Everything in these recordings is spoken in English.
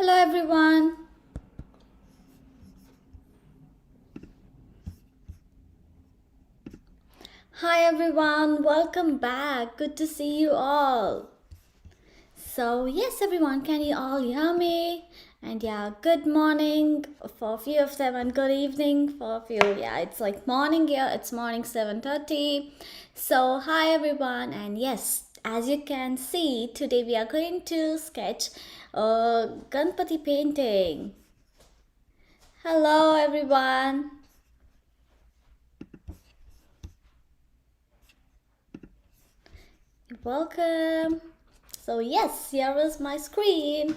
Hello everyone. Hi everyone, welcome back. Good to see you all. So yes everyone, can you all hear me? And yeah, good morning for a few of them and good evening for a few. Yeah, it's like morning here. It's morning 7:30. So hi everyone, and yes, as you can see, today we are going to sketch a Ganpati painting. Hello everyone. Welcome. So yes, here is my screen.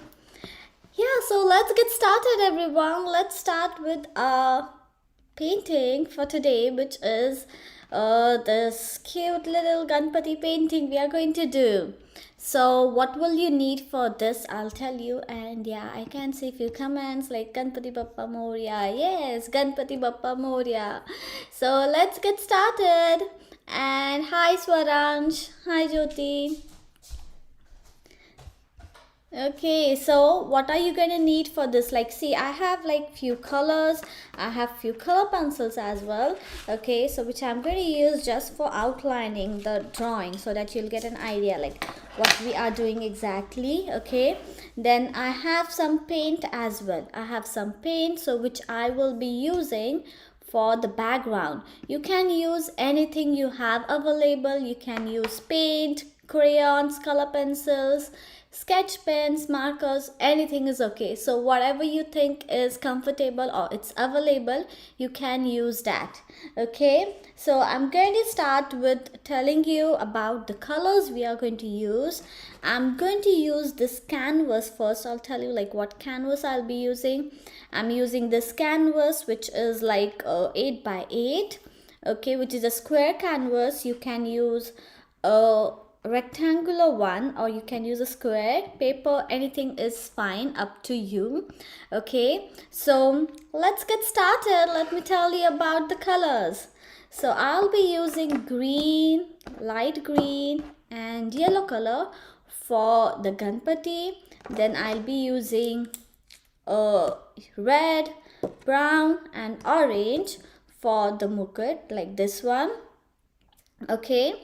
Yeah, so let's get started everyone. Let's start with a painting for today, which is this cute little Ganpati painting we are going to do. So what will you need for this? I'll tell you. And yeah, I can see a few comments like Ganpati Bappa Moria. Yes, Ganpati Bappa Moria. So let's get started. And hi Swaransh. Hi Jyoti. Okay, so what are you gonna need for this? Like, see, I have like few colors. I have few color pencils as well. Okay, so which I'm going to use just for outlining the drawing so that you'll get an idea like what we are doing exactly. Okay, then I have some paint as well. I have some paint, so which I will be using for the background. You can use anything you have available. You can use paint, crayons, color pencils, sketch pens, markers, anything is okay. So whatever you think is comfortable or it's available, you can use that. Okay, so I'm going to start with telling you about the colors we are going to use. I'm going to use this canvas first. I'll tell you like what canvas I'll be using. I'm using this canvas which is like 8 by 8, okay, which is a square canvas. You can use a rectangular one or you can use a square paper. Anything is fine, up to you. Okay, so let's get started. Let me tell you about the colors. So I'll be using green, light green and yellow color for the Ganpati. Then I'll be using red, brown and orange for the mukut, like this one. Okay,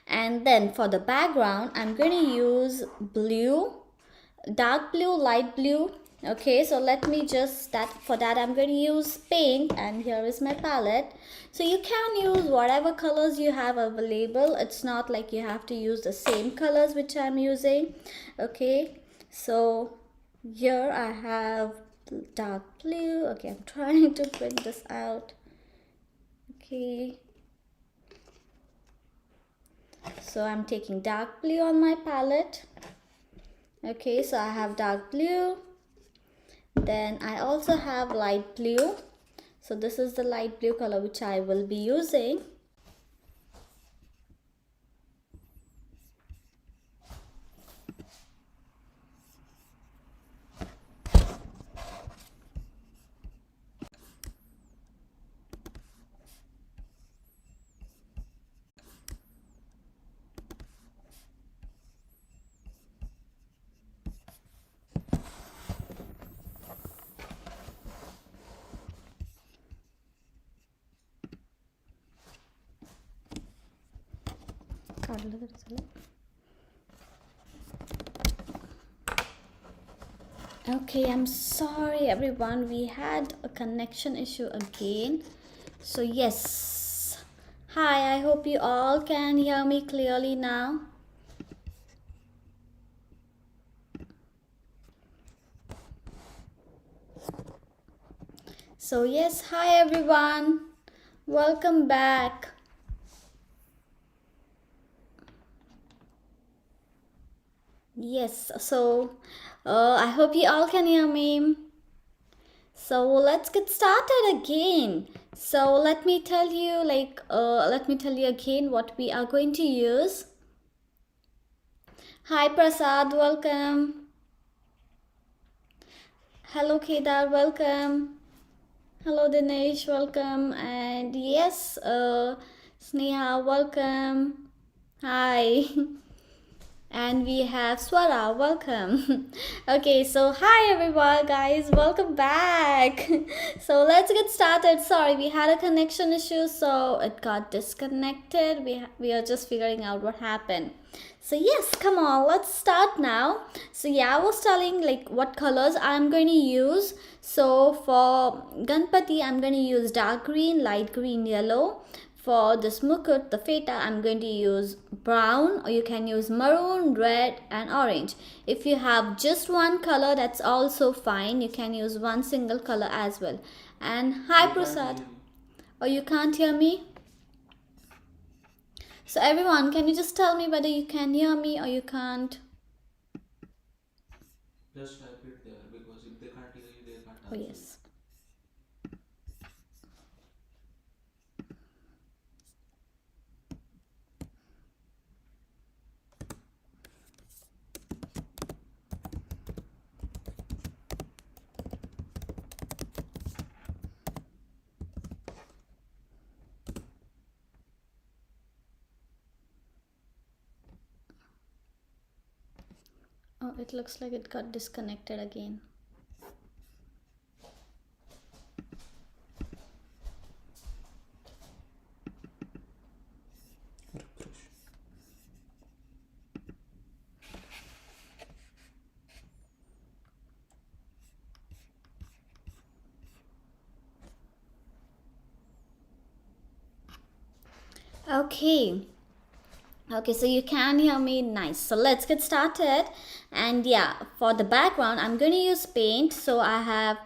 and then for the background I'm going to use blue, dark blue, light blue. Okay, so let me just for that I'm going to use paint, and here is my palette. So you can use whatever colors you have available. It's not like you have to use the same colors which I'm using. Okay, so here I have dark blue. Okay, I'm trying to print this out. Okay, so I'm taking dark blue on my palette. Okay, so I have dark blue. Then I also have light blue. So this is the light blue color which I will be using. Okay, I'm sorry everyone, we had a connection issue again. So yes, hi, I hope you all can hear me clearly now. So yes, hi everyone, welcome back. Yes, so I hope you all can hear me. So let's get started again. So let me tell you again what we are going to use. Hi Prasad, welcome. Hello Kedar, welcome. Hello Dinesh, welcome. And yes, Sneha, welcome. Hi. And we have Swara, welcome. Okay, so hi everyone, guys, welcome back. So let's get started. Sorry, we had a connection issue, so it got disconnected. We are just figuring out what happened. So yes, come on, let's start now. So yeah, I was telling like what colors I'm going to use. So for Ganpati, I'm going to use dark green, light green, yellow. For this mukut, the feta, I'm going to use brown, or you can use maroon, red and orange. If you have just one color, that's also fine. You can use one single color as well. And hi Prasad. Oh, you can't hear me? So everyone, can you just tell me whether you can hear me or you can't? Just type it there because if they can't hear you, they can't Oh answer you. yes. Oh, it looks like it got disconnected again. Refresh. Okay. Okay, so you can hear me. Nice. So let's get started. And yeah, for the background, I'm going to use paint. So I have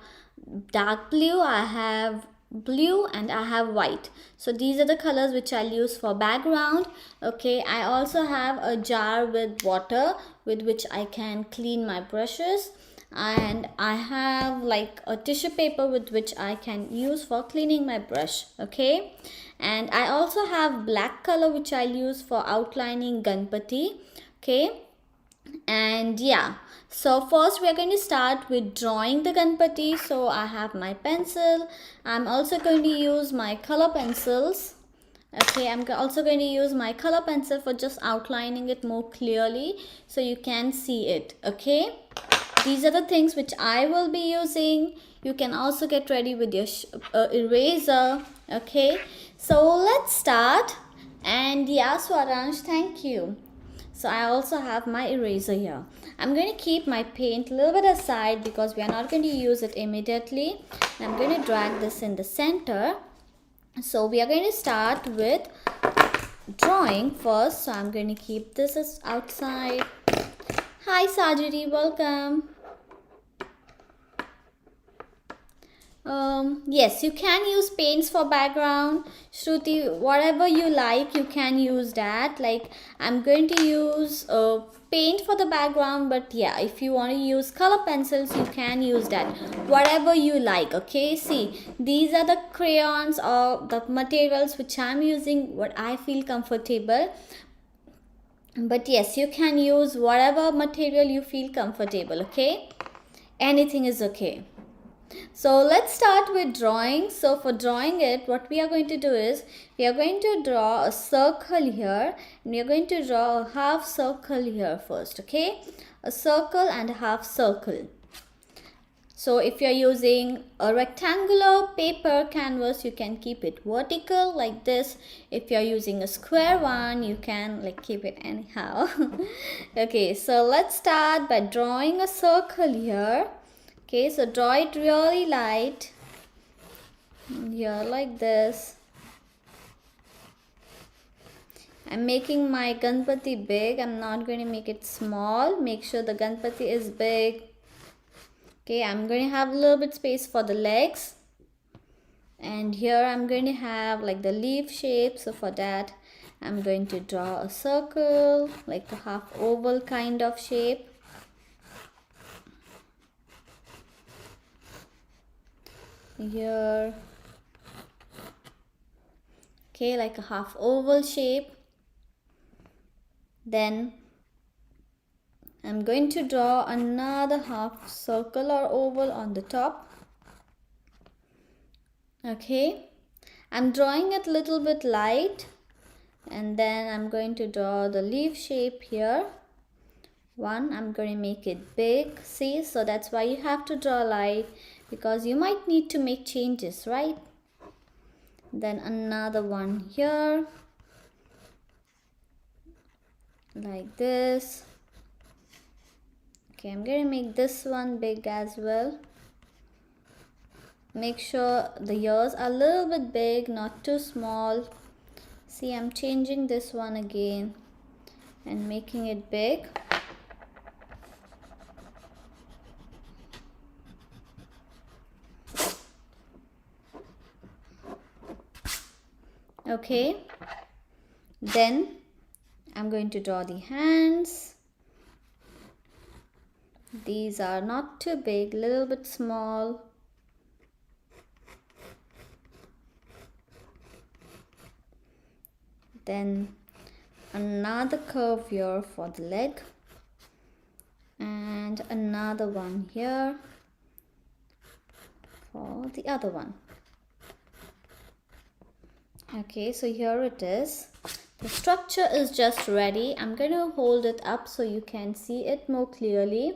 dark blue, I have blue, and I have white. So these are the colors which I'll use for background. Okay, I also have a jar with water with which I can clean my brushes, and I have like a tissue paper with which I can use for cleaning my brush. Okay, and I also have black color which I'll use for outlining Ganpati. Okay, and yeah, so first we are going to start with drawing the Ganpati. So I have my pencil. I'm also going to use my color pencils. Okay, I'm also going to use my color pencil for just outlining it more clearly so you can see it. Okay, these are the things which I will be using. You can also get ready with your eraser. Okay, so let's start. And yeah, Swaransh, thank you. So I also have my eraser here. I'm going to keep my paint a little bit aside because we are not going to use it immediately. I'm going to drag this in the center. So we are going to start with drawing first. So I'm going to keep this as outside. Hi Sajiri, welcome. Yes, you can use paints for background. Shruti, whatever you like, you can use that. Like, I'm going to use paint for the background, but yeah, if you want to use color pencils, you can use that. Whatever you like, okay? See, these are the crayons or the materials which I'm using, what I feel comfortable. But yes, you can use whatever material you feel comfortable, okay? Anything is okay. So let's start with drawing. So for drawing it, what we are going to do is, we are going to draw a circle here, and we are going to draw a half circle here first, okay? A circle and a half circle. So if you're using a rectangular paper canvas, you can keep it vertical like this. If you're using a square one, you can like keep it anyhow. Okay, so let's start by drawing a circle here. Okay, so draw it really light here like this. I'm making my Ganpati big. I'm not going to make it small. Make sure the Ganpati is big. Okay, I'm going to have a little bit space for the legs. And here I'm going to have like the leaf shape. So for that, I'm going to draw a circle, like a half oval kind of shape. Here, okay, like a half oval shape. Then I'm going to draw another half circle or oval on the top. Okay, I'm drawing it a little bit light, and then I'm going to draw the leaf shape here. one. I'm going to make it big. See, so that's why you have to draw light, because you might need to make changes, right? Then another one here, like this. Okay, I'm going to make this one big as well. Make sure the ears are a little bit big, not too small. See, I'm changing this one again and making it big. Okay, then I'm going to draw the hands. These are not too big, little bit small. Then another curve here for the leg, and another one here for the other one. Okay, so here it is. The structure is just ready. I'm going to hold it up so you can see it more clearly.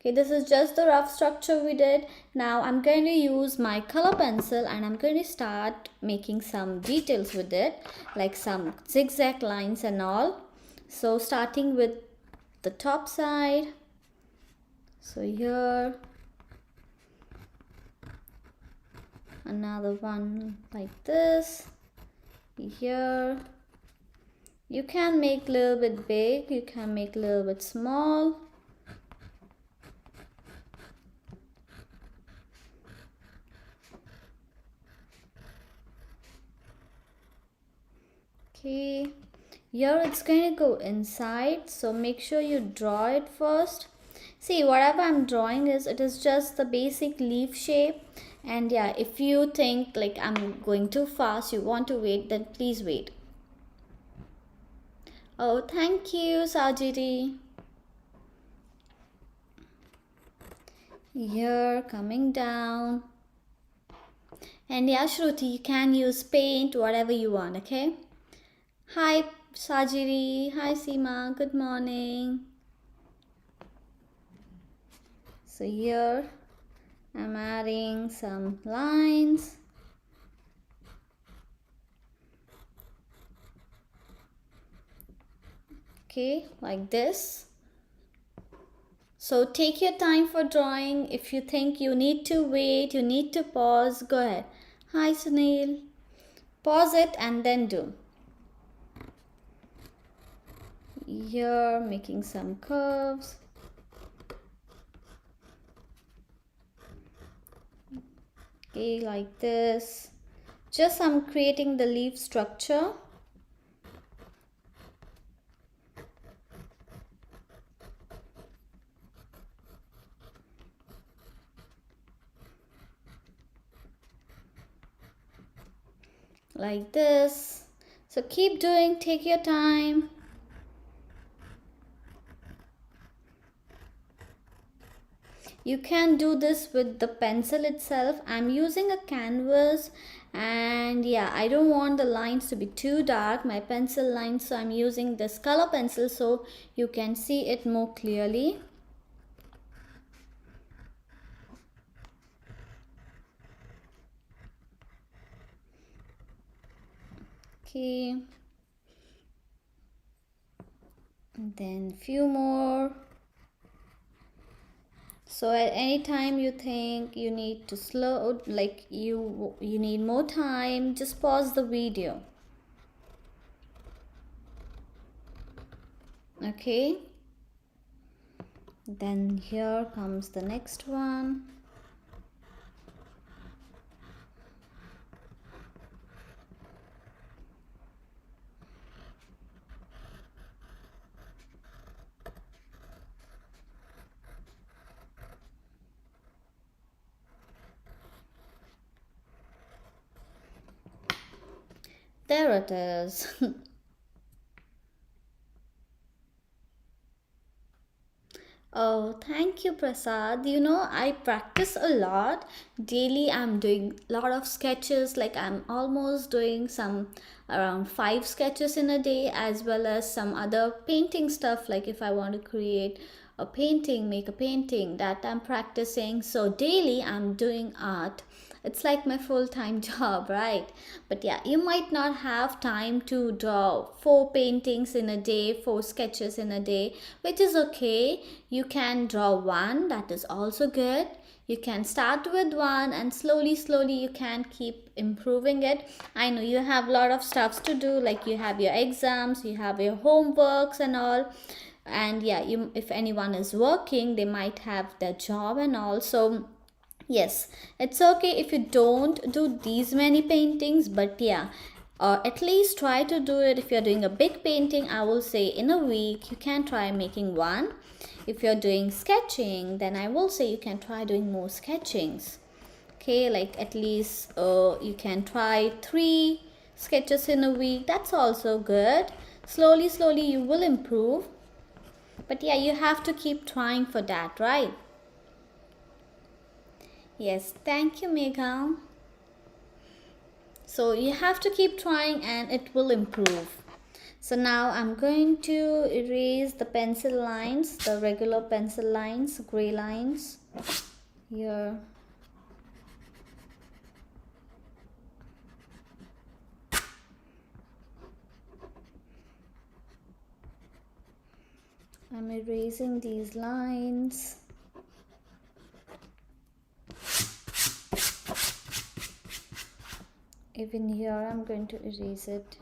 Okay, this is just the rough structure we did. Now I'm going to use my color pencil and I'm going to start making some details with it, like some zigzag lines and all. So starting with the top side. So here, another one like this. Here, you can make a little bit big, you can make a little bit small. Okay, here it's going to go inside, so make sure you draw it first. See, whatever I'm drawing it is just the basic leaf shape. And yeah, if you think like I'm going too fast, you want to wait, then please wait. Oh, thank you, Sajiri. Here, coming down. And yeah, Shruti, you can use paint, whatever you want, okay? Hi, Sajiri. Hi, Seema. Good morning. So here, I'm adding some lines. Okay, like this. So take your time for drawing. If you think you need to wait, you need to pause, go ahead. Hi, Sunil. Pause it and then do. Here, making some curves. Okay, like this. Just I'm creating the leaf structure. Like this. So keep doing, take your time. You can do this with the pencil itself. I'm using a canvas, and yeah, I don't want the lines to be too dark, my pencil lines, so I'm using this color pencil so you can see it more clearly. Okay, and then few more. So at any time you think you need to slow, like you need more time, just pause the video. Okay, then here comes the next one. There it is. Oh, thank you, Prasad. You know, I practice a lot. Daily, I'm doing a lot of sketches. Like, I'm almost doing some around 5 sketches in a day, as well as some other painting stuff. Like, if I want to create a painting, make a painting, that I'm practicing. So, daily, I'm doing art. It's like my full-time job, right? But yeah, you might not have time to draw 4 paintings in a day, 4 sketches in a day, which is okay. You can draw one, that is also good. You can start with one and slowly you can keep improving it. I know you have a lot of stuffs to do, like you have your exams, you have your homeworks and all. And yeah, you, if anyone is working, they might have their job and all. So yes, it's okay if you don't do these many paintings, but yeah, or at least try to do it. If you're doing a big painting, I will say in a week you can try making one. If you're doing sketching, then I will say you can try doing more sketchings. Okay, like at least you can try 3 sketches in a week. That's also good. Slowly you will improve. But yeah, you have to keep trying for that, right? Yes, thank you, Megha. So you have to keep trying and it will improve. So now I'm going to erase the pencil lines, the regular pencil lines, gray lines here. I'm erasing these lines. Even here I'm going to erase it.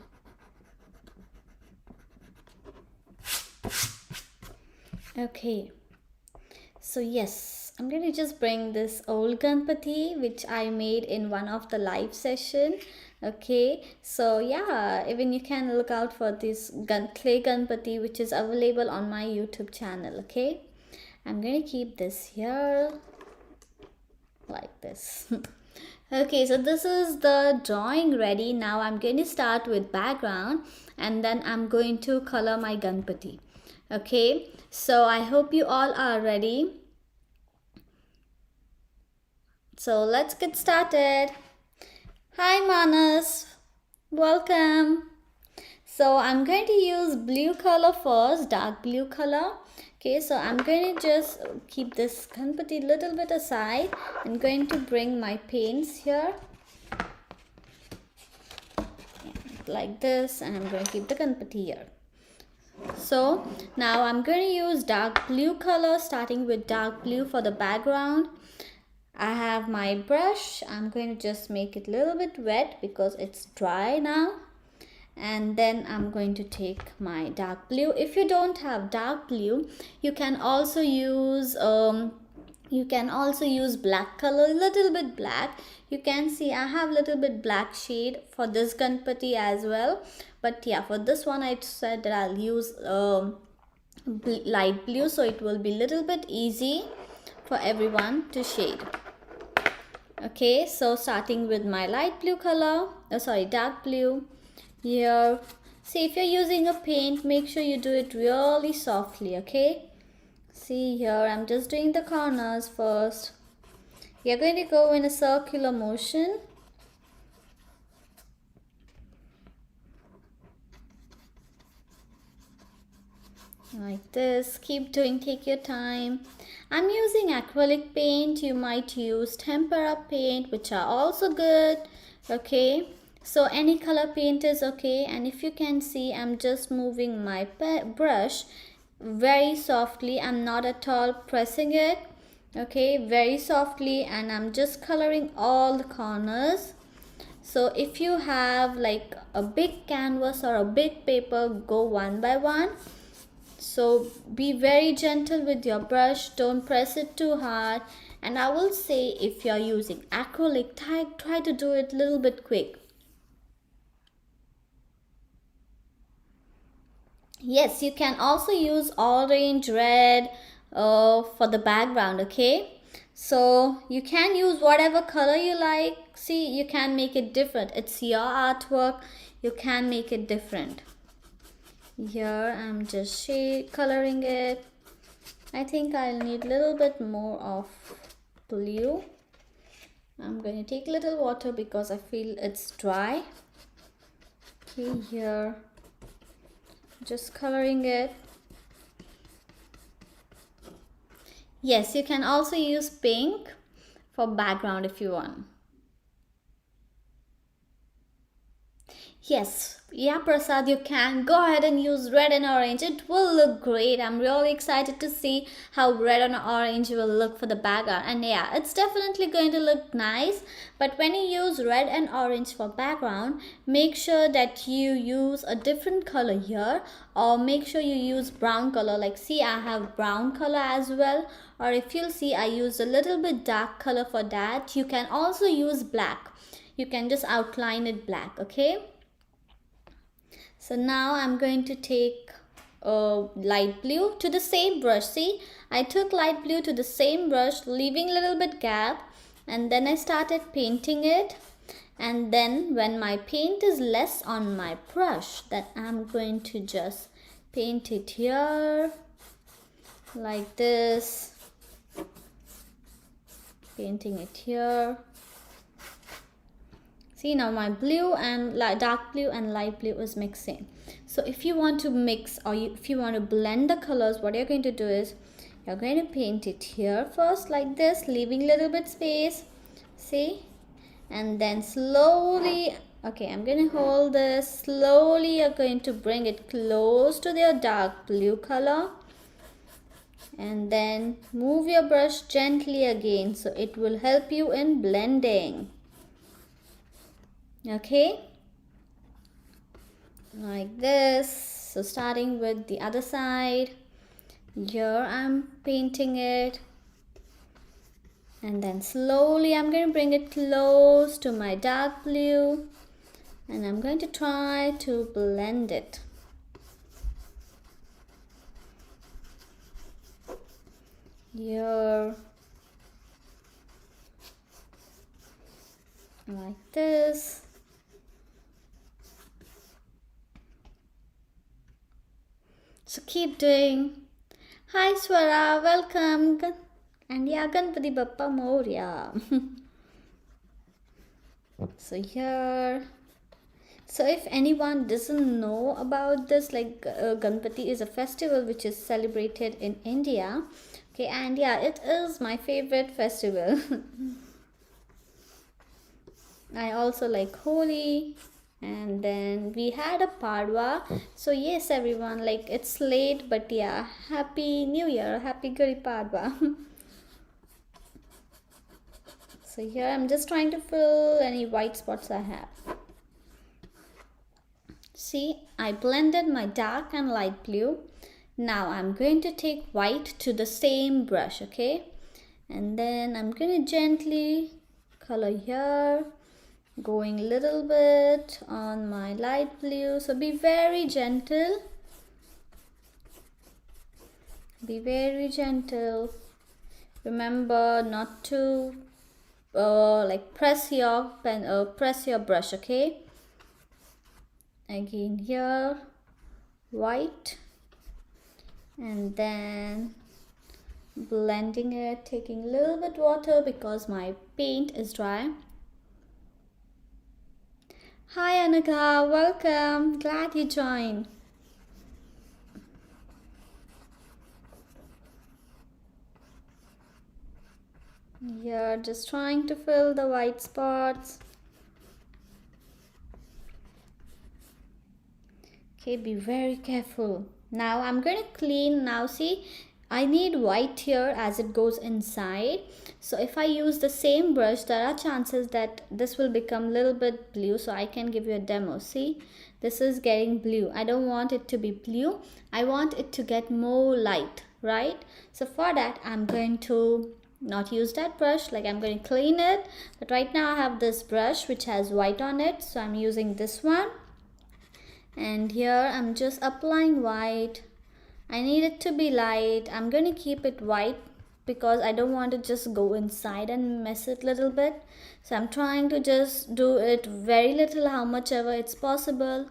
Okay, so yes, I'm going to just bring this old Ganpati which I made in one of the live session. Okay, so yeah, even you can look out for this clay Ganpati which is available on my YouTube channel. Okay, I'm going to keep this here like this. Okay, so this is the drawing ready. Now I'm going to start with background and then I'm going to color my Ganpati. Okay, so I hope you all are ready. So let's get started. Hi Manas, welcome. So I'm going to use blue color first, dark blue color. Okay, so I'm going to just keep this Ganpati little bit aside. I'm going to bring my paints here like this, and I'm going to keep the Ganpati here. So now I'm going to use dark blue color, starting with dark blue for the background. I have my brush. I'm going to just make it a little bit wet because it's dry now. And then I'm going to take my dark blue. If you don't have dark blue, you can also use black color, little bit black. You can see I have little bit black shade for this Ganpati as well. But yeah, for this one I said that I'll use light blue, so it will be little bit easy for everyone to shade. Okay, so starting with my light blue color, dark blue. Here, see, if you're using a paint, make sure you do it really softly. Okay, see here, I'm just doing the corners first. You're going to go in a circular motion. Like this. Keep doing, take your time. I'm using acrylic paint. You might use tempera paint, which are also good. Okay, so any color paint is okay. And if you can see, I'm just moving my brush very softly. I'm not at all pressing it. Okay, very softly, and I'm just coloring all the corners. So if you have like a big canvas or a big paper, go one by one. So be very gentle with your brush, don't press it too hard. And I will say, if you're using acrylic, try to do it a little bit quick. Yes, you can also use orange, red for the background. Okay, so you can use whatever color you like. See, you can make it different. It's your artwork, you can make it different. Here I'm just coloring it. I think I'll need a little bit more of blue. I'm going to take a little water because I feel it's dry. Okay, here, just coloring it. Yes, you can also use pink for background if you want. Yes, yeah, Prasad, you can go ahead and use red and orange. It will look great. I'm really excited to see how red and orange will look for the background. And yeah, it's definitely going to look nice. But when you use red and orange for background, make sure that you use a different color here, or make sure you use brown color. Like, see, I have brown color as well. Or if you'll see, I used a little bit dark color for that. You can also use black. You can just outline it black, okay? So now I'm going to take light blue to the same brush. See, I took light blue to the same brush, leaving a little bit gap, and then I started painting it. And then when my paint is less on my brush, then I'm going to just paint it here like this, painting it here. See, now my blue and dark blue and light blue is mixing. So if you want to mix, or if you want to blend the colors, what you're going to do is you're going to paint it here first like this, leaving a little bit space. See, and then slowly, okay, I'm going to hold this. Slowly you're going to bring it close to your dark blue color, and then move your brush gently again, so it will help you in blending. Okay, like this. So starting with the other side, here I'm painting it, and then slowly I'm going to bring it close to my dark blue, and I'm going to try to blend it. Here, like this. So keep doing. Hi Swara, welcome. And yeah, Ganpati Bappa Moria. So here. So if anyone doesn't know about this, like Ganpati is a festival which is celebrated in India. Okay, and yeah, it is my favorite festival. I also like Holi. And then we had a Padwa. So yes, everyone, like it's late, but yeah, happy new year, happy Guri Padwa. So here I'm just trying to fill any white spots I have. See, I blended my dark and light blue. Now I'm going to take white to the same brush, okay? And then I'm going to gently color here, going a little bit on my light blue. So be very gentle. Be very gentle. Remember not to like press your pen, press your brush, okay? Again here, white, and then blending it, taking a little bit water because my paint is dry. Hi Anuka, welcome. Glad you joined. Here, just trying to fill the white spots. Okay, be very careful. Now I'm going to clean. Now see, I need white here as it goes inside. So if I use the same brush, there are chances that this will become a little bit blue. So I can give you a demo. See, this is getting blue. I don't want it to be blue. I want it to get more light, right? So for that, I'm going to not use that brush. Like I'm going to clean it. But right now I have this brush which has white on it. So I'm using this one. And here I'm just applying white. I need it to be light. I'm going to keep it white because I don't want to just go inside and mess it a little bit. So I'm trying to just do it very little, how much ever it's possible.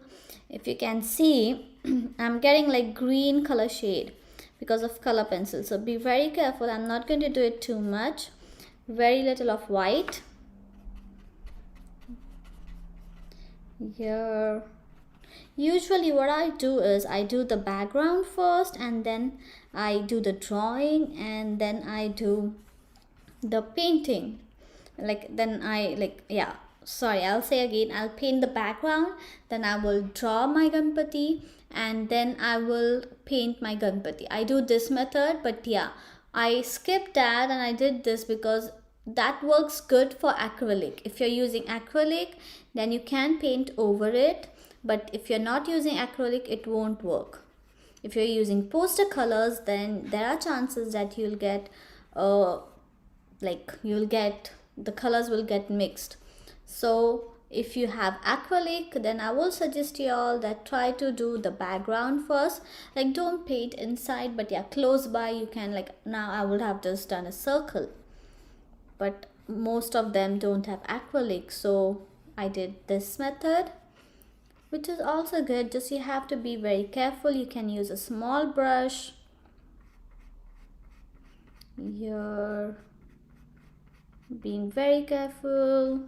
If you can see, I'm getting like green color shade. because of color pencil. So be very careful. I'm not going to do it too much. Very little of white here. Usually what I do is I do the background first, and then I do the drawing, and then I do the painting. I'll say again, I'll paint the background, then I will draw my Ganpati, and then I will paint my Ganpati. I do this method, but yeah, I skipped that and I did this because that works good for acrylic. If you're using acrylic, then you can paint over it, but if you're not using acrylic, it won't work. If you're using poster colors, then there are chances that you'll get the colors will get mixed. So if you have acrylic, then I will suggest you all that try to do the background first. Like, don't paint inside, but yeah, close by you can, like now I would have just done a circle, but most of them don't have acrylic, so I did this method, which is also good. Just you have to be very careful. You can use a small brush here, being very careful.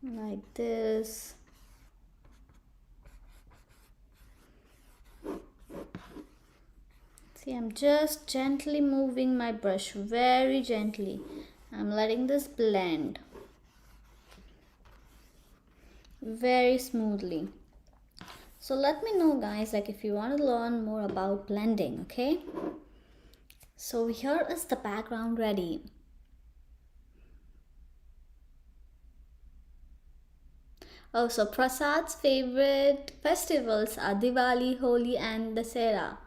Like this. See, I'm just gently moving my brush, very gently. I'm letting this blend very smoothly. So let me know, guys, like if you want to learn more about blending, okay? So here is the background ready. Oh, so Prasad's favorite festivals are Diwali, Holi, and Dasara.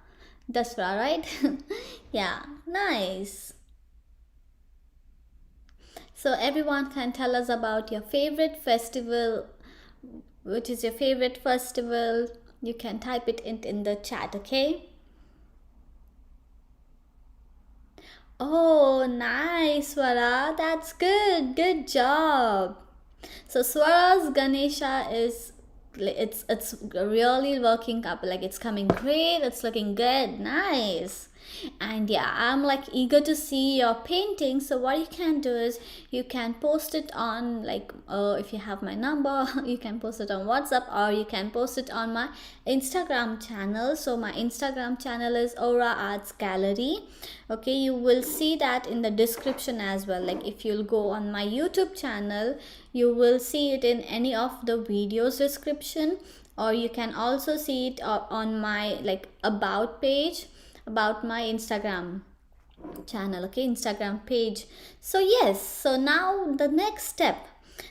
Dasra, right? Yeah, nice. So everyone can tell us about your favorite festival. Which is your favorite festival? You can type it in the chat, okay? Oh, nice, Swara. That's good. Good job. So Swara's Ganesha is, it's really working up. Like, it's coming great. It's looking good. Nice. And yeah, I'm like eager to see your painting. So what you can do is you can post it on, like if you have my number, you can post it on WhatsApp, or you can post it on my Instagram channel. So my Instagram channel is Aura Arts Gallery. Okay, you will see that in the description as well. Like, if you'll go on my YouTube channel, you will see it in any of the videos description, or you can also see it on my like about page, about my Instagram channel, okay, Instagram page. So yes, so now the next step.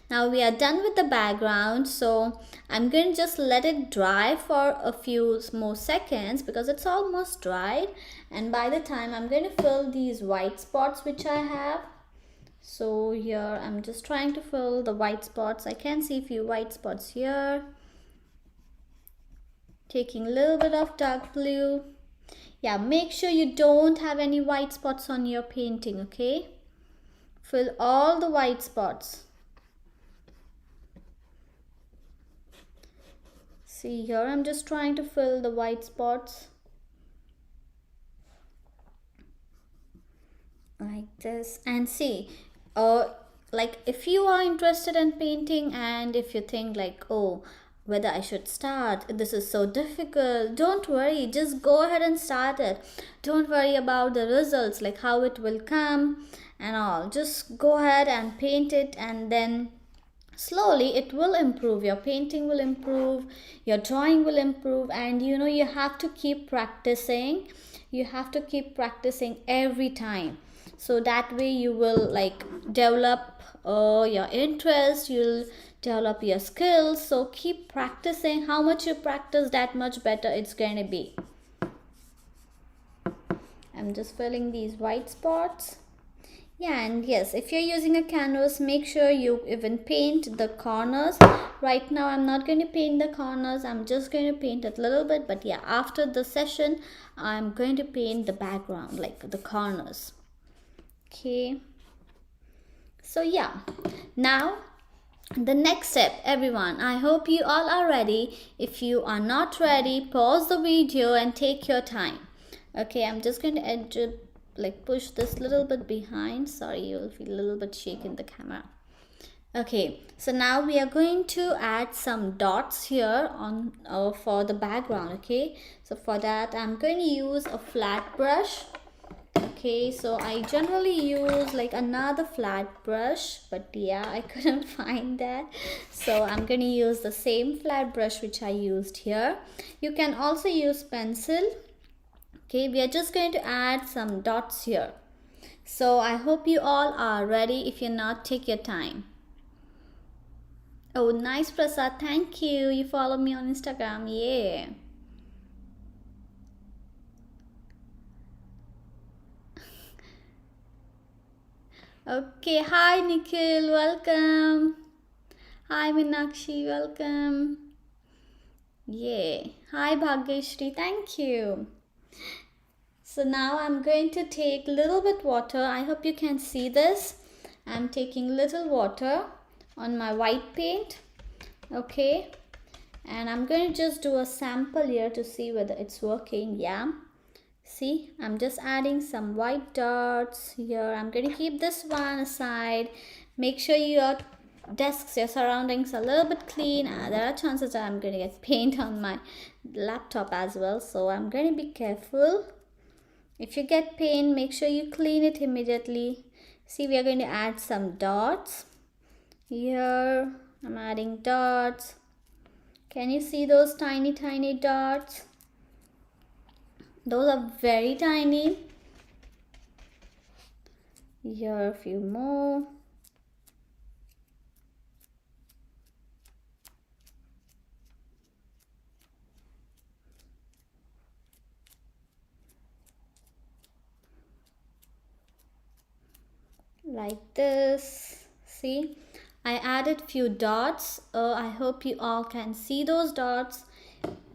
Now we are done with the background, so I'm going to just let it dry for a few more seconds because it's almost dried. And by the time, I'm going to fill these white spots which I have. So here I'm just trying to fill the white spots. I can see a few white spots here. Taking a little bit of dark blue. Yeah, make sure you don't have any white spots on your painting, okay? Fill all the white spots. See here, I'm just trying to fill the white spots. Like this. And see, like if you are interested in painting, and if you think like, oh, whether I should start, this is so difficult, don't worry, just go ahead and start it. Don't worry about the results, like how it will come and all. Just go ahead and paint it, and then slowly it will improve. Your painting will improve, your drawing will improve, and you know, you have to keep practicing. You have to keep practicing every time, so that way you will like develop your interest, you'll develop your skills. So keep practicing. How much you practice, that much better it's going to be. I'm just filling these white spots. Yeah, and yes, if you're using a canvas, make sure you even paint the corners. Right now I'm not going to paint the corners, I'm just going to paint it a little bit, but yeah, after the session I'm going to paint the background, like the corners. Okay, so yeah, now The next step, everyone, I hope you all are ready. If you are not ready, pause the video and take your time. Okay, I'm just going to push this little bit behind. Sorry, you'll feel a little bit shake in the camera. Okay, so now we are going to add some dots here on for the background. Okay, so for that I'm going to use a flat brush. Okay, so I generally use like another flat brush, but yeah, I couldn't find that, so I'm going to use the same flat brush which I used here. You can also use pencil. Okay, we are just going to add some dots here. So I hope you all are ready. If you're not, take your time. Oh, nice, Prasad. Thank you. You follow me on Instagram. Yeah. Okay. Hi, Nikhil. Welcome. Hi, Minakshi. Welcome. Yeah. Hi, Bhagyashri. Thank you. So now I'm going to take little bit water. I hope you can see this. I'm taking little water on my white paint. Okay, and I'm going to just do a sample here to see whether it's working. Yeah, see, I'm just adding some white dots here. I'm going to keep this one aside. Make sure your desks, your surroundings are a little bit clean. There are chances that I'm going to get paint on my laptop as well, so I'm going to be careful. If you get paint, make sure you clean it immediately. See, we are going to add some dots here. I'm adding dots. Can you see those tiny dots? Those are very tiny. Here a few more. Like this. See, I added few dots. I hope you all can see those dots.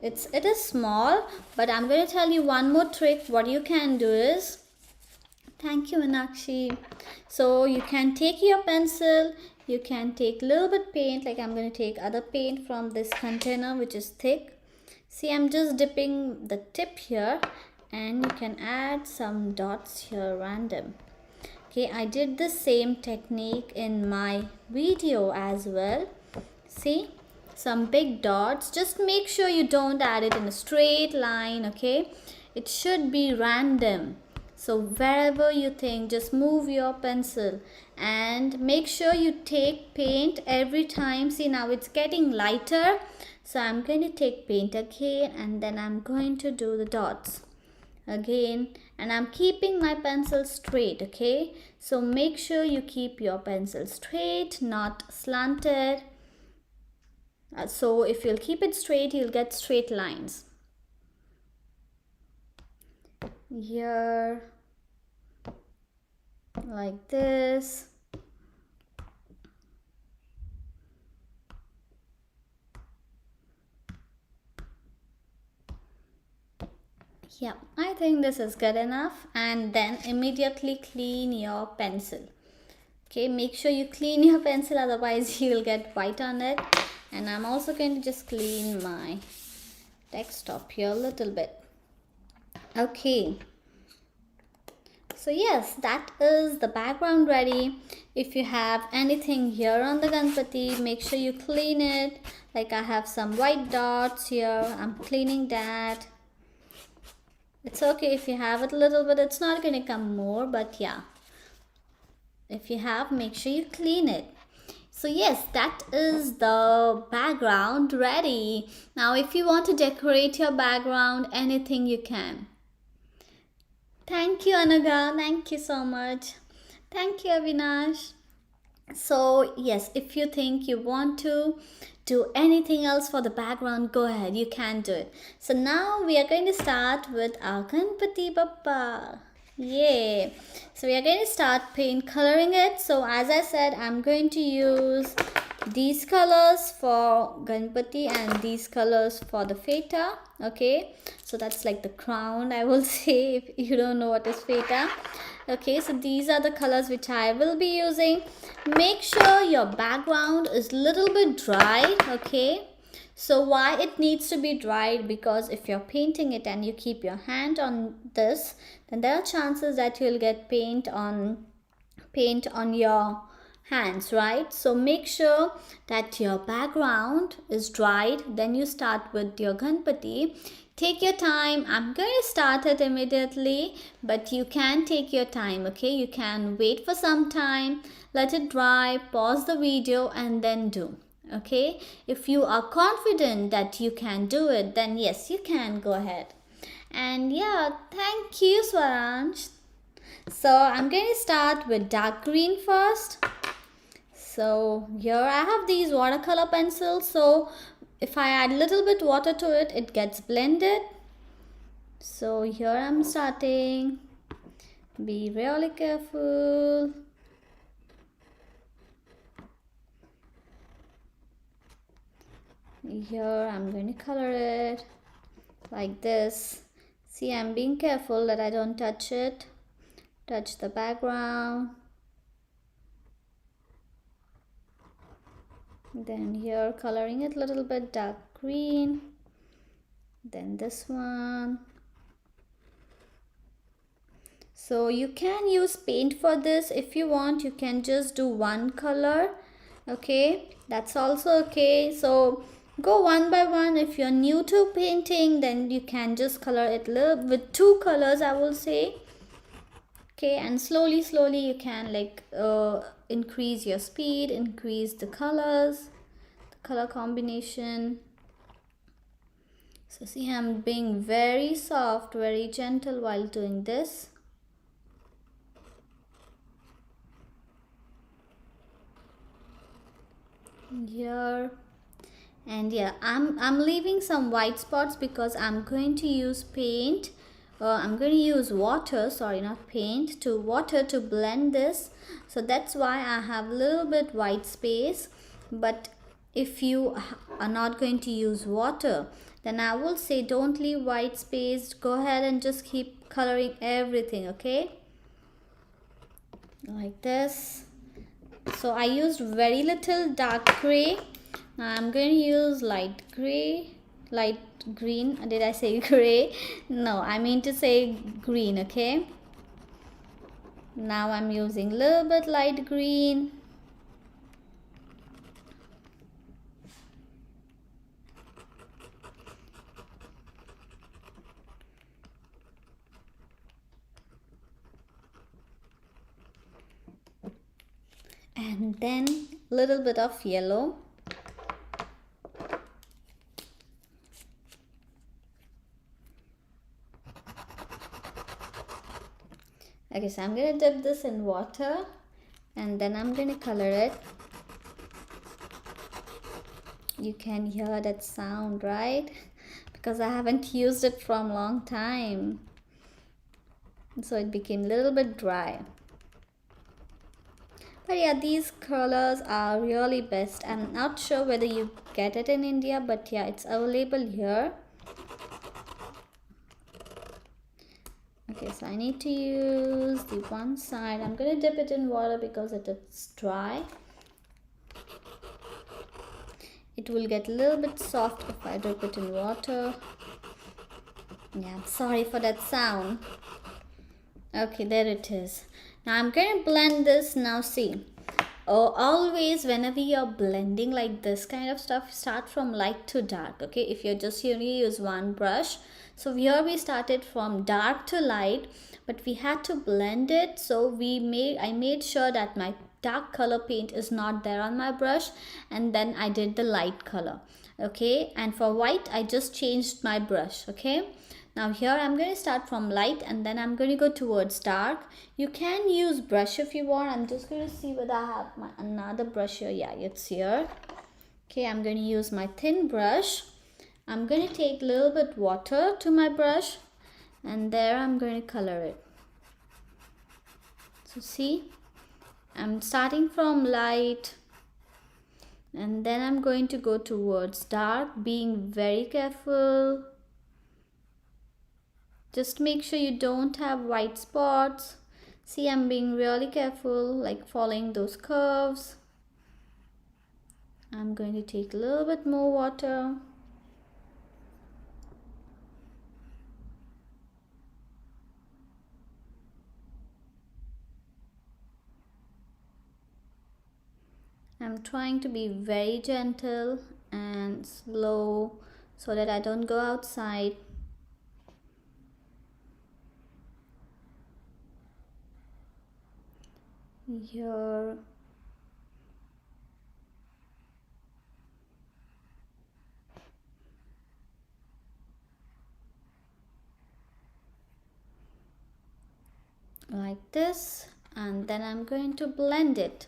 It is small, but I'm going to tell you one more trick. What you can do is, thank you, Minakshi. So you can take your pencil, you can take a little bit paint, like I'm going to take other paint from this container which is thick. See, I'm just dipping the tip here, and you can add some dots here random. Okay, I did the same technique in my video as well. See, some big dots. Just make sure you don't add it in a straight line. Okay, it should be random. So wherever you think, just move your pencil and make sure you take paint every time. See, now it's getting lighter, so I'm going to take paint again, and then I'm going to do the dots again, and I'm keeping my pencil straight. Okay, so make sure you keep your pencil straight, not slanted. So if you'll keep it straight, you'll get straight lines. Here, like this. Yeah, I think this is good enough. And then immediately clean your pencil. Okay, make sure you clean your pencil, otherwise you will get white on it. And I'm also going to just clean my desktop here a little bit. Okay, so yes, that is the background ready. If you have anything here on the Ganpati, make sure you clean it. Like I have some white dots here, I'm cleaning that. It's okay if you have it a little bit, it's not going to come more, but yeah, if you have, make sure you clean it. So yes, that is the background ready. Now if you want to decorate your background, anything you can. Thank you, Anuga. Thank you so much. Thank you, Avinash. So yes, if you think you want to do anything else for the background, go ahead, you can do it. So now we are going to start with our Ganpati Bappa. Yay! So we are going to start paint coloring it. So as I said, I'm going to use these colors for Ganpati and these colors for the Feta. Okay, so that's like the crown, I will say, if you don't know what is Feta. Okay, so these are the colors which I will be using. Make sure your background is little bit dry. Okay, so why it needs to be dried? Because if you're painting it and you keep your hand on this, then there are chances that you'll get paint on your hands, right? So make sure that your background is dried. Then you start with your Ganpati. Take your time. I'm going to start it immediately, but you can take your time. Okay, you can wait for some time, let it dry, pause the video, and then do. Okay, if you are confident that you can do it, then yes, you can go ahead. And yeah, thank you, Swaransh. So I'm going to start with dark green first. So here I have these watercolor pencils. So if I add a little bit water to it, it gets blended. So here I'm starting. Be really careful. Here I'm going to color it like this. See, I'm being careful that I don't touch it. Touch the background. Then here coloring it a little bit dark green. Then this one. So you can use paint for this. If you want, you can just do one color. Okay, that's also okay. So go one by one. If you're new to painting, then you can just color it with two colors, I will say. Okay, and slowly you can like increase your speed, increase the colors, the color combination. So see, I'm being very soft, very gentle while doing this. Here, and yeah, I'm leaving some white spots because I'm going to use paint. I'm going to use water, sorry, not paint, to water to blend this. So that's why I have a little bit white space. But if you are not going to use water, then I will say don't leave white space. Go ahead and just keep coloring everything, okay? Like this. So I used very little dark gray. Now I'm going to use light green. Did I say gray? No, I mean to say green, okay? Now I'm using a little bit light green. And then a little bit of yellow. Okay, so I'm going to dip this in water and then I'm going to color it. You can hear that sound, right? Because I haven't used it from a long time. So it became a little bit dry. But yeah, these colors are really best. I'm not sure whether you get it in India, but yeah, it's available here. Okay, so I need to use the one side. I'm going to dip it in water because it is dry. It will get a little bit soft if I dip it in water. Yeah, sorry for that sound. Okay, there it is. Now I'm going to blend this. Now see, always whenever you're blending like this kind of stuff, start from light to dark. Okay, if you're just here, you use one brush. So here we started from dark to light, but we had to blend it. So I made sure that my dark color paint is not there on my brush, and then I did the light color. Okay, and for white I just changed my brush. Okay, now here I'm going to start from light and then I'm going to go towards dark. You can use brush if you want. I'm just going to see whether I have my another brush here. Yeah, it's here. Okay, I'm going to use my thin brush. I'm going to take a little bit water to my brush and there I'm going to color it. So see, I'm starting from light and then I'm going to go towards dark, being very careful. Just make sure you don't have white spots. See, I'm being really careful, like following those curves. I'm going to take a little bit more water. I'm trying to be very gentle and slow so that I don't go outside. Here. Like this, and then I'm going to blend it.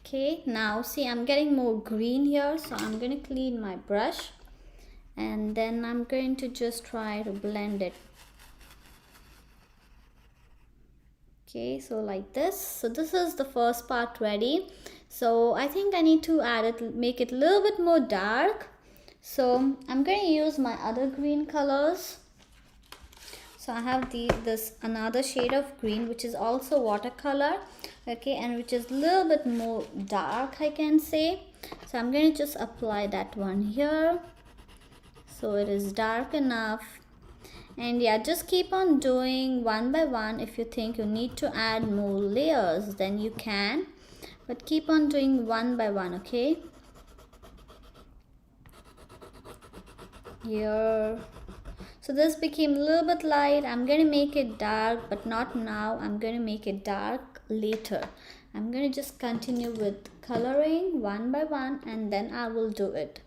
Okay, now see, I'm getting more green here, so I'm going to clean my brush and then I'm going to just try to blend it. Okay, so like this. So this is the first part ready. So I think I need to add it, make it a little bit more dark. So I'm going to use my other green colors. So I have this another shade of green, which is also watercolor, okay, and which is a little bit more dark, I can say. So I'm going to just apply that one here, so it is dark enough. And yeah, just keep on doing one by one. If you think you need to add more layers, then you can, but keep on doing one by one, okay? Here. So this became a little bit light. I'm going to make it dark, but not now. I'm going to make it dark later. I'm going to just continue with coloring one by one and then I will do it.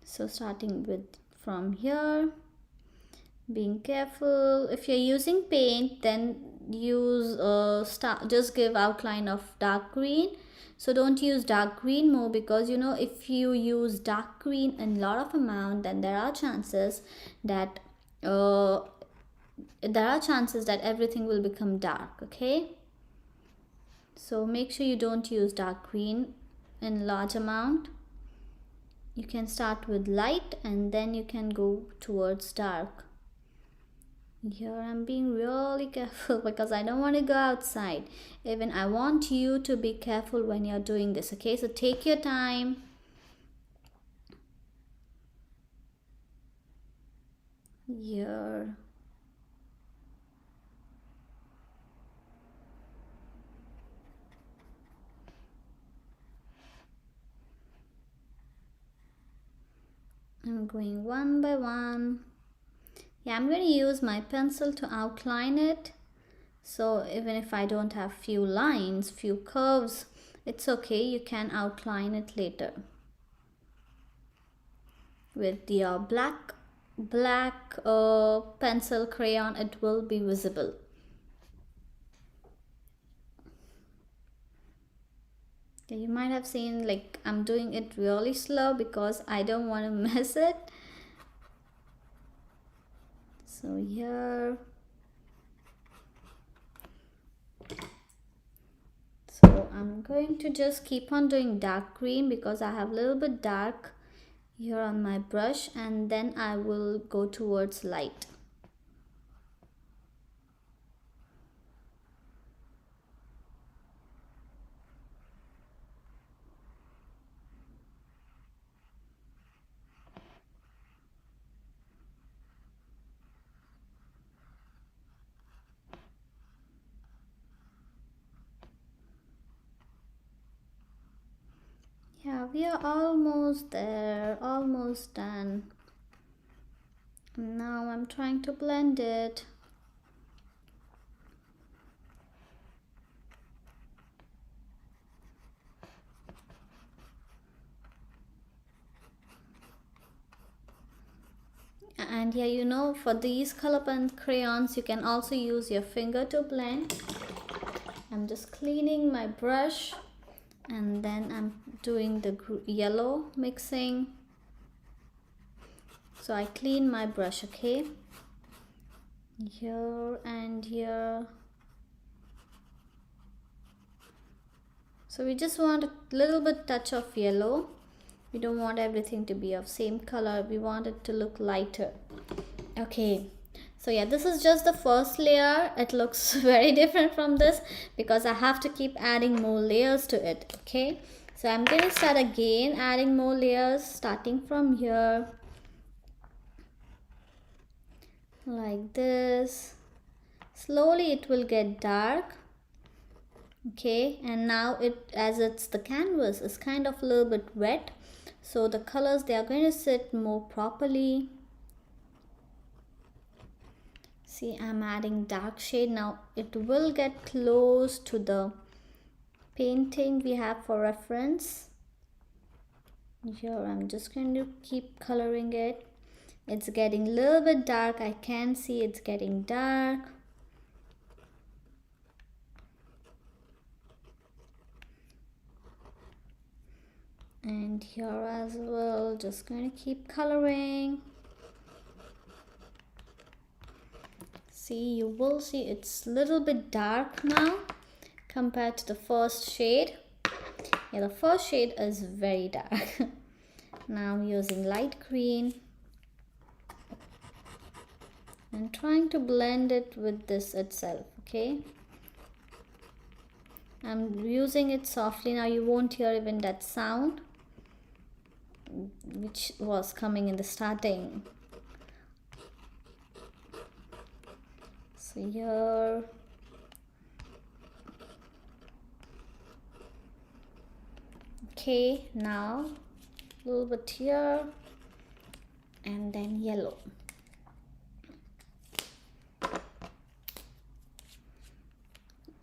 So starting with from here, being careful. If you're using paint, then use just give outline of dark green. So don't use dark green more, because you know, if you use dark green in a lot of amount, then there are chances that everything will become dark, okay? So make sure you don't use dark green in large amount. You can start with light and then you can go towards dark. Here I'm being really careful because I don't want to go outside. Even I want you to be careful when you're doing this, okay? So take your time. Here. I'm going one by one. Yeah, I'm going to use my pencil to outline it. So even if I don't have few lines, few curves, it's okay. You can outline it later. With your black pencil crayon, it will be visible. You might have seen, like, I'm doing it really slow because I don't want to mess it. So here, so I'm going to just keep on doing dark green because I have a little bit dark here on my brush, and then I will go towards light. Yeah, we are almost there, almost done. Now I'm trying to blend it. And yeah, you know, for these color pen crayons, you can also use your finger to blend. I'm just cleaning my brush and then I'm doing the yellow mixing. So I clean my brush, okay? Here and here. So we just want a little bit touch of yellow. We don't want everything to be of same color. We want it to look lighter. Okay, so yeah, this is just the first layer. It looks very different from this because I have to keep adding more layers to it. Okay, so I'm going to start again adding more layers, starting from here like this. Slowly it will get dark. Okay, and now as it's the canvas is kind of a little bit wet, so the colors, they are going to sit more properly. See, I'm adding dark shade now. It will get close to the painting we have for reference. Here I'm just going to keep coloring it. It's getting a little bit dark. I can see it's getting dark. And here as well, just going to keep coloring. See, you will see it's a little bit dark now compared to the first shade. Yeah, the first shade is very dark. Now I'm using light green and trying to blend it with this itself. Okay, I'm using it softly. Now you won't hear even that sound which was coming in the starting. So here, okay, now a little bit here and then yellow.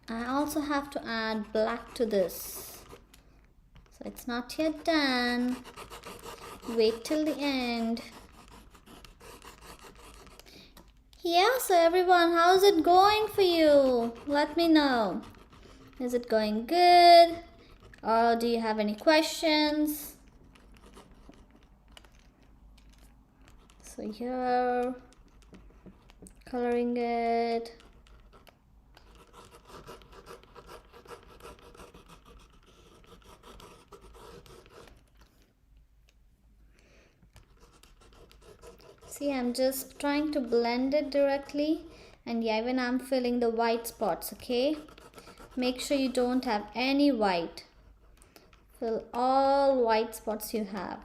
I also have to add black to this, so it's not yet done. Wait till the end. Yeah, so everyone, how's it going for you? Let me know. Is it going good? Or do you have any questions? So here, coloring it. See, I'm just trying to blend it directly, and yeah, even I'm filling the white spots. Okay, make sure you don't have any white. Fill all white spots you have.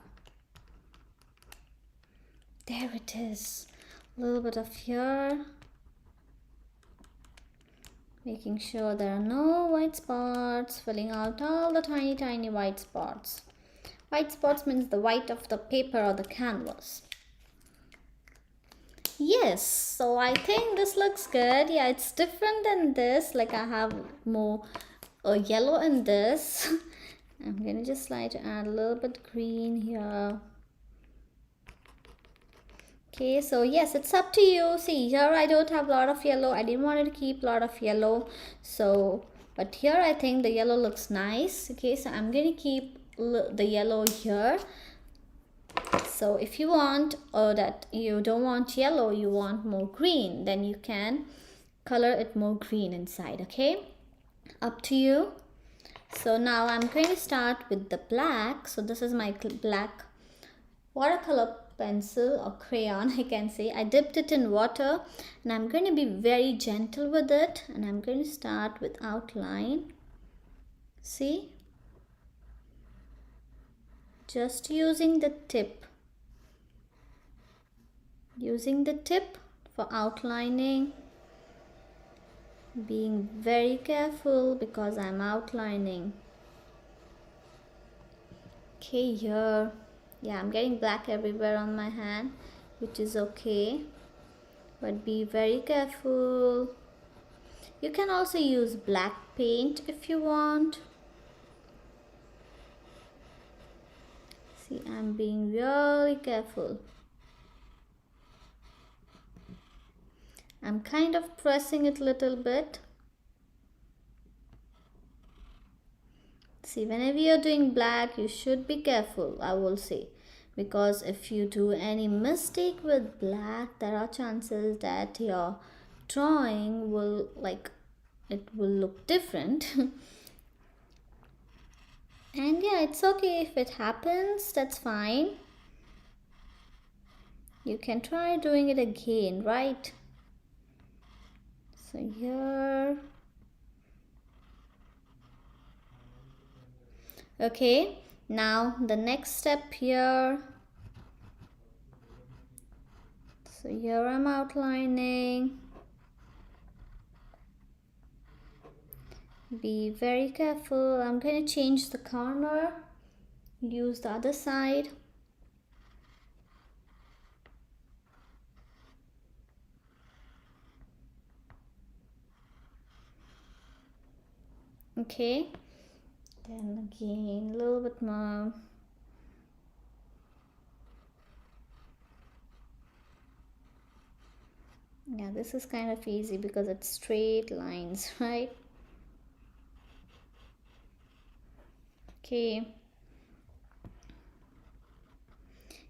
There it is. A little bit of here. Making sure there are no white spots. Filling out all the tiny white spots. White spots means the white of the paper or the canvas. Yes, so I think this looks good. Yeah, it's different than this. Like I have more yellow in this. I'm gonna just like to add a little bit green here. Okay, so yes, it's up to you. See, here I don't have a lot of yellow. I didn't want to keep a lot of yellow. So, but here I think the yellow looks nice. Okay, so I'm gonna keep the yellow here. So if you want, or that you don't want yellow, you want more green, then you can color it more green inside. Okay, up to you. So now I'm going to start with the black. So this is my black watercolor pencil or crayon, I can say. I dipped it in water and I'm going to be very gentle with it, and I'm going to start with outline. See, just using the tip for outlining, being very careful because I'm outlining. Okay, here, yeah, I'm getting black everywhere on my hand, which is okay, but be very careful. You can also use black paint if you want. See, I'm being really careful. I'm kind of pressing it a little bit. See, whenever you're doing black, you should be careful, I will say. Because if you do any mistake with black, there are chances that your drawing will, it will look different. And yeah, it's okay if it happens, that's fine. You can try doing it again, right? So here. Okay, now the next step here. So here I'm outlining. Be very careful. I'm going to change the corner. Use the other side. Okay, then again a little bit more. Yeah, this is kind of easy because it's straight lines, right? Okay,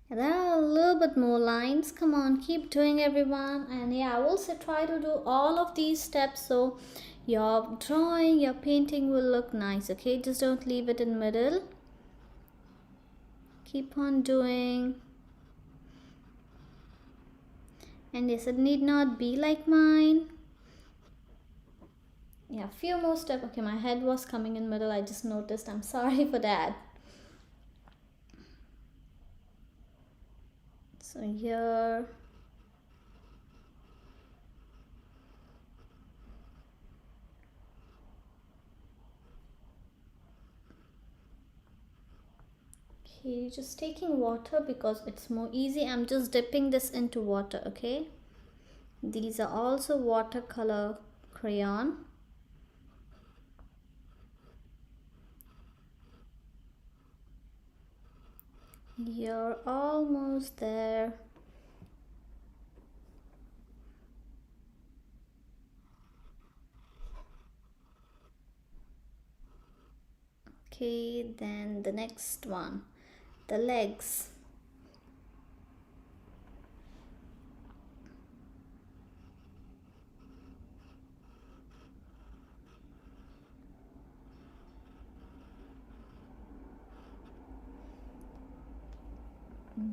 and there are a little bit more lines. Come on, keep doing, everyone. And yeah, I will try to do all of these steps so your drawing, your painting will look nice. Okay, just don't leave it in middle. Keep on doing. And yes, it need not be like mine. Yeah, few more steps. Okay, my head was coming in middle. I just noticed. I'm sorry for that. So here. Okay, just taking water because it's more easy. I'm just dipping this into water, okay? These are also watercolor crayon. You're almost there. Okay, then the next one, the legs.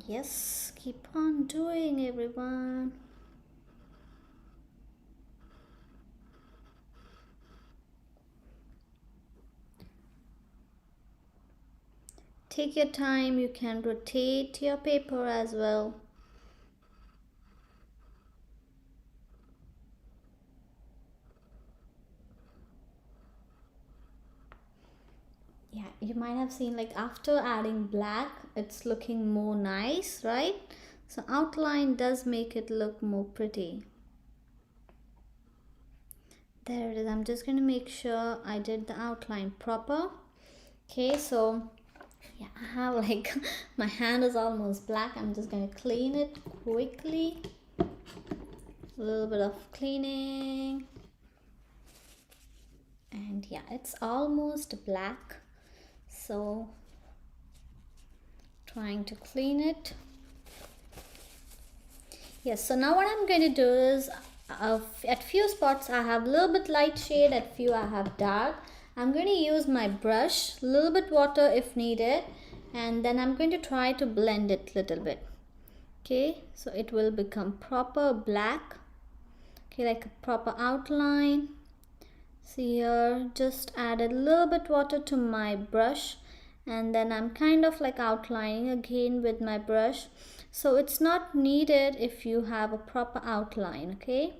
Yes, keep on doing, everyone. Take your time, you can rotate your paper as well. Yeah, you might have seen like after adding black, it's looking more nice, right? So outline does make it look more pretty. There it is. I'm just going to make sure I did the outline proper. Okay, so yeah, I have like my hand is almost black. I'm just going to clean it quickly. A little bit of cleaning. And yeah, it's almost black. So trying to clean it. Yes, so now what I'm going to do is at few spots I have a little bit light shade, at few I have dark. I'm going to use my brush, a little bit water if needed, and then I'm going to try to blend it a little bit. Okay, so it will become proper black. Okay, like a proper outline. See here, just added a little bit water to my brush, and then I'm kind of like outlining again with my brush. So it's not needed if you have a proper outline, okay?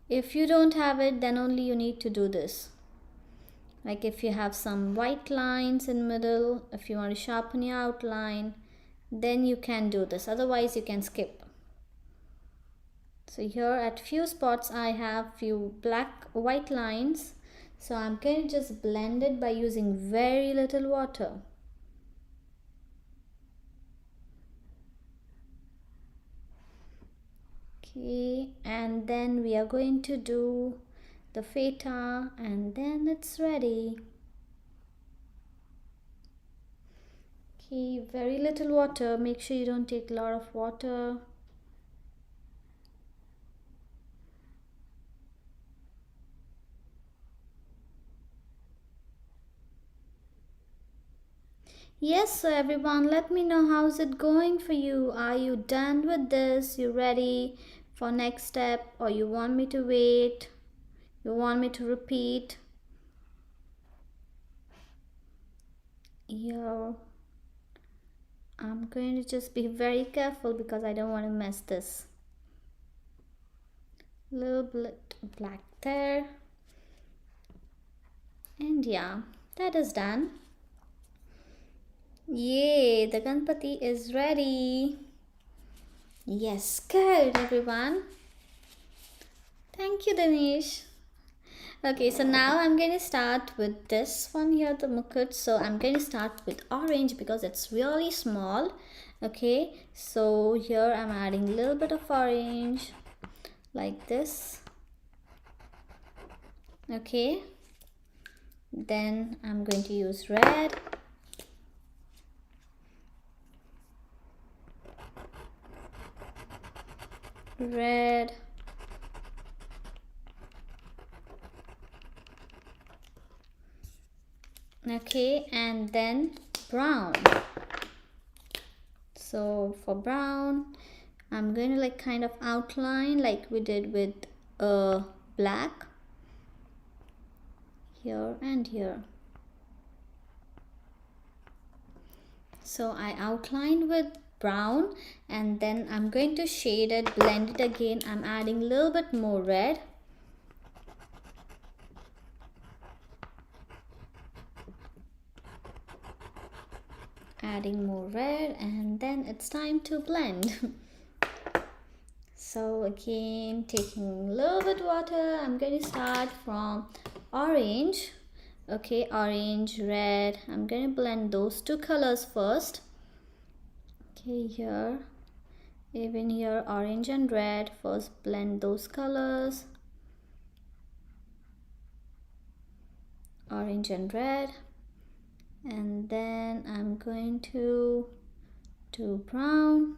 If you don't have it, then only you need to do this. Like if you have some white lines in middle, if you want to sharpen your outline, then you can do this. Otherwise you can skip. So here at few spots I have few white lines. So I'm going to just blend it by using very little water. Okay, and then we are going to do the feta and then it's ready. Okay, very little water. Make sure you don't take a lot of water. Yes, so everyone, let me know how's it going for you. Are you done with this? You ready for next step, or you want me to wait? You want me to repeat? Yo, I'm going to just be very careful because I don't want to mess this. Little bit black there. And yeah, that is done. Yay, the Ganpati is ready. Yes, good everyone. Thank you, Dinesh. Okay, so now I'm going to start with this one here, the mukut. So I'm going to start with orange because it's really small. Okay, so here I'm adding a little bit of orange like this. Okay, then I'm going to use red. Red. Okay, and then brown. So for brown, I'm going to like kind of outline like we did with black here and here. So I outlined with brown, and then I'm going to shade it, blend it again. I'm adding a little bit more red. Adding more red, and then it's time to blend. So again, taking a little bit water, I'm going to start from orange. Okay, orange, red. I'm going to blend those two colors first. Okay, here, even here, orange and red. First blend those colors. Orange and red. And then I'm going to do brown.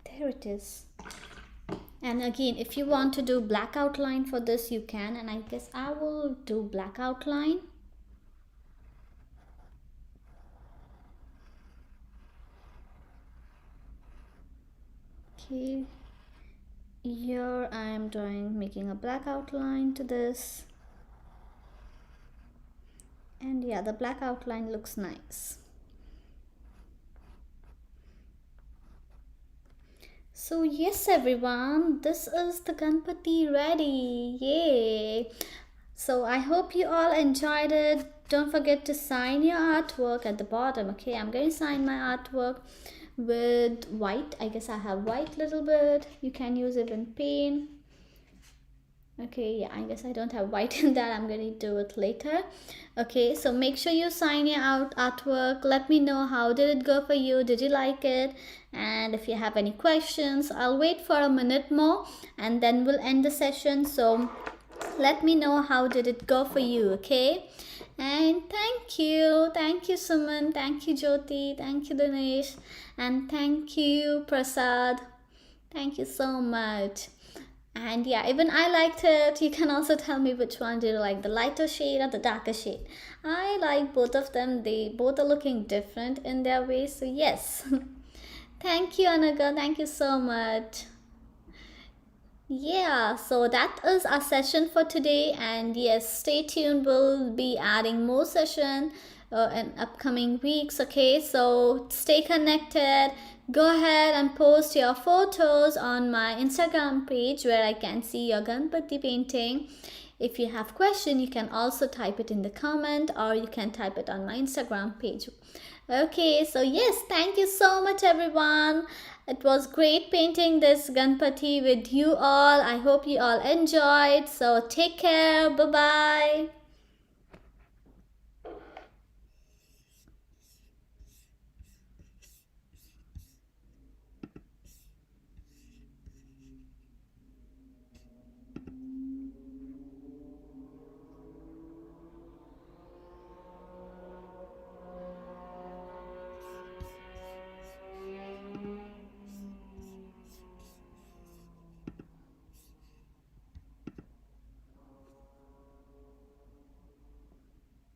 There it is. And again, if you want to do black outline for this, you can, and I guess I will do black outline. Okay, here I am making a black outline to this. And yeah, the black outline looks nice. So yes everyone, this is the Ganpati ready. Yay! So I hope you all enjoyed it. Don't forget to sign your artwork at the bottom. Okay, I'm going to sign my artwork with white. I guess I have white little bit. You can use it in paint. Okay, yeah, I guess I don't have white in that. I'm going to do it later. Okay, so make sure you sign your artwork. Let me know how did it go for you. Did you like it? And if you have any questions, I'll wait for a minute more and then we'll end the session. So let me know how did it go for you. Okay, and thank you Suman, thank you Jyoti, thank you Dinesh, and thank you Prasad. Thank you so much. And yeah, even I liked it. You can also tell me which one do you like, the lighter shade or the darker shade. I like both of them. They both are looking different in their ways. So yes. Thank you, Anaga. Thank you so much. Yeah, so that is our session for today, and yes, stay tuned. We'll be adding more session in upcoming weeks. Okay, so stay connected. Go ahead and post your photos on my Instagram page where I can see your Ganpati painting. If you have question, you can also type it in the comment, or you can type it on my Instagram page. Okay, so yes, thank you so much everyone. It was great painting this Ganpati with you all. I hope you all enjoyed. So take care. Bye-bye.